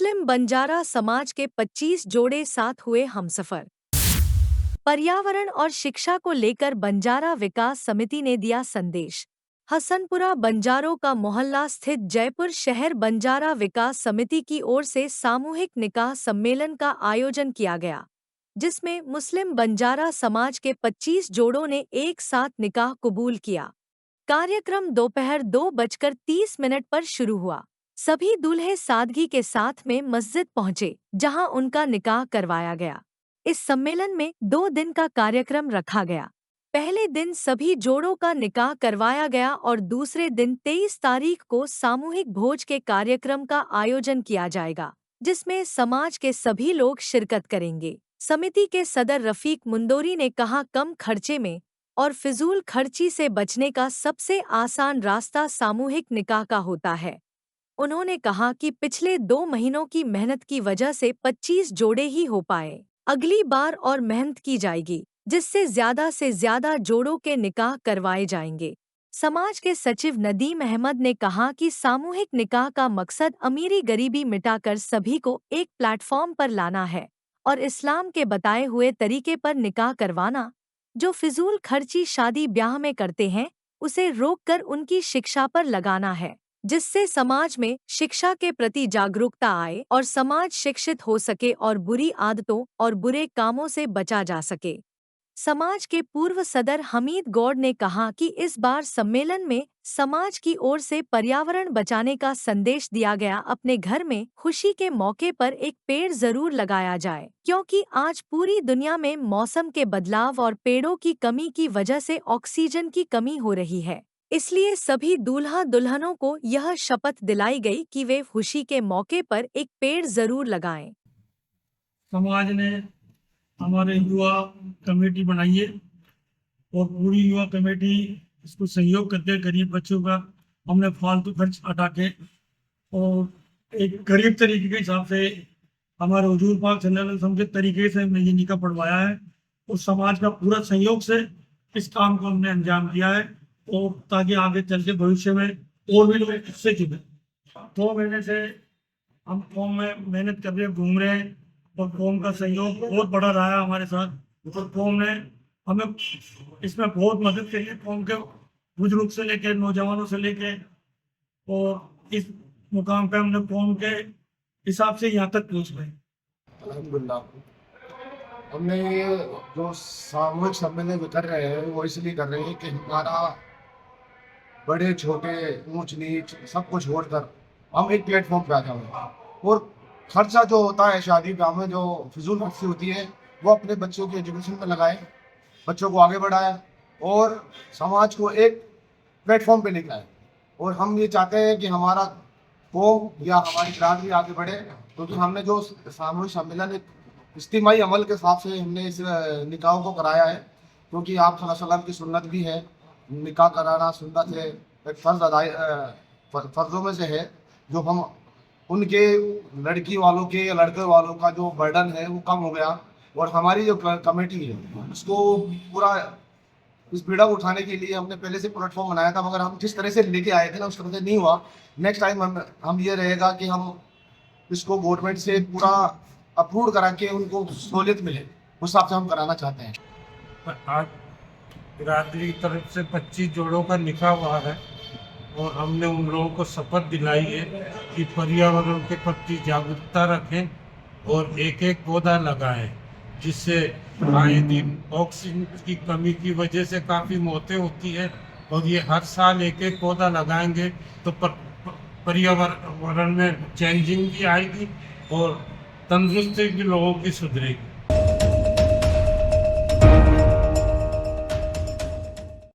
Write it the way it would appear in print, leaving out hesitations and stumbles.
मुस्लिम बंजारा समाज के 25 जोड़े साथ हुए हमसफर। पर्यावरण और शिक्षा को लेकर बंजारा विकास समिति ने दिया संदेश। हसनपुरा बंजारों का मोहल्ला स्थित जयपुर शहर बंजारा विकास समिति की ओर से सामूहिक निकाह सम्मेलन का आयोजन किया गया, जिसमें मुस्लिम बंजारा समाज के 25 जोड़ों ने एक साथ निकाह कबूल किया। कार्यक्रम दोपहर 2:30 पर शुरू हुआ। सभी दूल्हे सादगी के साथ में मस्जिद पहुंचे, जहां उनका निकाह करवाया गया। इस सम्मेलन में 2 दिन का कार्यक्रम रखा गया। पहले दिन सभी जोड़ों का निकाह करवाया गया और दूसरे दिन 23 तारीख को सामूहिक भोज के कार्यक्रम का आयोजन किया जाएगा, जिसमें समाज के सभी लोग शिरकत करेंगे। समिति के सदर रफीक मुंदोरी ने कहा, कम खर्चे में और फिजूल खर्ची से बचने का सबसे आसान रास्ता सामूहिक निकाह का होता है। उन्होंने कहा कि पिछले 2 महीनों की मेहनत की वजह से 25 जोड़े ही हो पाए। अगली बार और मेहनत की जाएगी, जिससे से ज्यादा जोड़ों के निकाह करवाए जाएंगे। समाज के सचिव नदीम अहमद ने कहा कि सामूहिक निकाह का मकसद अमीरी गरीबी मिटाकर सभी को एक प्लेटफॉर्म पर लाना है और इस्लाम के बताए हुए तरीके पर निकाह करवाना। जो फिजूल खर्ची शादी ब्याह में करते हैं, उसे रोककर उनकी शिक्षा पर लगाना है, जिससे समाज में शिक्षा के प्रति जागरूकता आए और समाज शिक्षित हो सके और बुरी आदतों और बुरे कामों से बचा जा सके। समाज के पूर्व सदर हमीद गौड़ ने कहा कि इस बार सम्मेलन में समाज की ओर से पर्यावरण बचाने का संदेश दिया गया। अपने घर में खुशी के मौके पर एक पेड़ जरूर लगाया जाए, क्योंकि आज पूरी दुनिया में मौसम के बदलाव और पेड़ों की कमी की वजह से ऑक्सीजन की कमी हो रही है। इसलिए सभी दूल्हा दुल्हनों को यह शपथ दिलाई गई कि वे खुशी के मौके पर एक पेड़ जरूर लगाएं। समाज ने हमारे युवा कमेटी बनाई है और पूरी युवा कमेटी इसको सहयोग करते हैं। गरीब बच्चों का हमने फालतू खर्च हटा के और एक गरीब तरीके के हिसाब से हमारे हुजूर पाक सल्लल्लाहु अलैहि वसल्लम के तरीके से हमने ये निकाह पढ़वाया है और समाज का पूरा सहयोग से इस काम को हमने अंजाम दिया है और ताकि आगे चल के भविष्य में और भी लोग इससे जुड़े। 2 महीने से हम कौम में मेहनत कर रहे हैं, घूम रहे हैं और कौम का सहयोग बहुत बड़ा रहा है हमारे साथ और कौम ने हमें इसमें बहुत मदद करी है। कौम के बुजुर्ग से लेकर नौजवानों से लेकर और इस मुकाम पे हमने कौम के हिसाब से यहाँ तक पहुँच गए। अल्हम्दुलिल्लाह हमने ये जो सामूहिक सम्मेलन कर रहे हैं वो इसलिए कर रहे हैं कि हमारा बड़े छोटे ऊंच नीच सब कुछ छोड़कर हम एक प्लेटफॉर्म पे आ जाएंगे और खर्चा जो होता है शादी ब्याह में, जो फिजूल खर्ची होती है, वो अपने बच्चों की एजुकेशन में लगाए, बच्चों को आगे बढ़ाए और समाज को एक प्लेटफॉर्म पे लेकर आए। और हम ये चाहते हैं कि हमारा कौम या हमारी बिरादरी आगे बढ़े, क्योंकि हमने जो सामूहिक सम्मेलन इज्तिमाई अमल के हिसाब से हमने इस निकाह को कराया है, क्योंकि आप सल्लल्लाहु अलैहि वसल्लम की सुन्नत भी है, निकाह कराना सुन्नत है, एक फर्जों में से है, जो हम उनके लड़की वालों के या लड़के वालों का जो बर्डन है वो कम हो गया। और हमारी जो कमेटी है उसको पूरा इस बीड़ा उठाने के लिए हमने पहले से प्लेटफॉर्म बनाया था, मगर हम जिस तरह से लेके आए थे ना उस तरह से नहीं हुआ। नेक्स्ट टाइम हम ये रहेगा कि हम इसको गवर्नमेंट से पूरा अप्रूव करा के उनको सहूलियत मिले, उस हिसाब से हम कराना चाहते हैं। आज बिरादरी की तरफ से 25 जोड़ों का निकाह हुआ है और हमने उन लोगों को शपथ दिलाई है कि पर्यावरण के प्रति जागरूकता रखें और एक एक पौधा लगाएं, जिससे आए दिन ऑक्सीजन की कमी की वजह से काफ़ी मौतें होती है और ये हर साल एक एक पौधा लगाएंगे तो पर्यावरण में चेंजिंग भी आएगी और तंदुरुस्ती भी लोगों की सुधरेगी।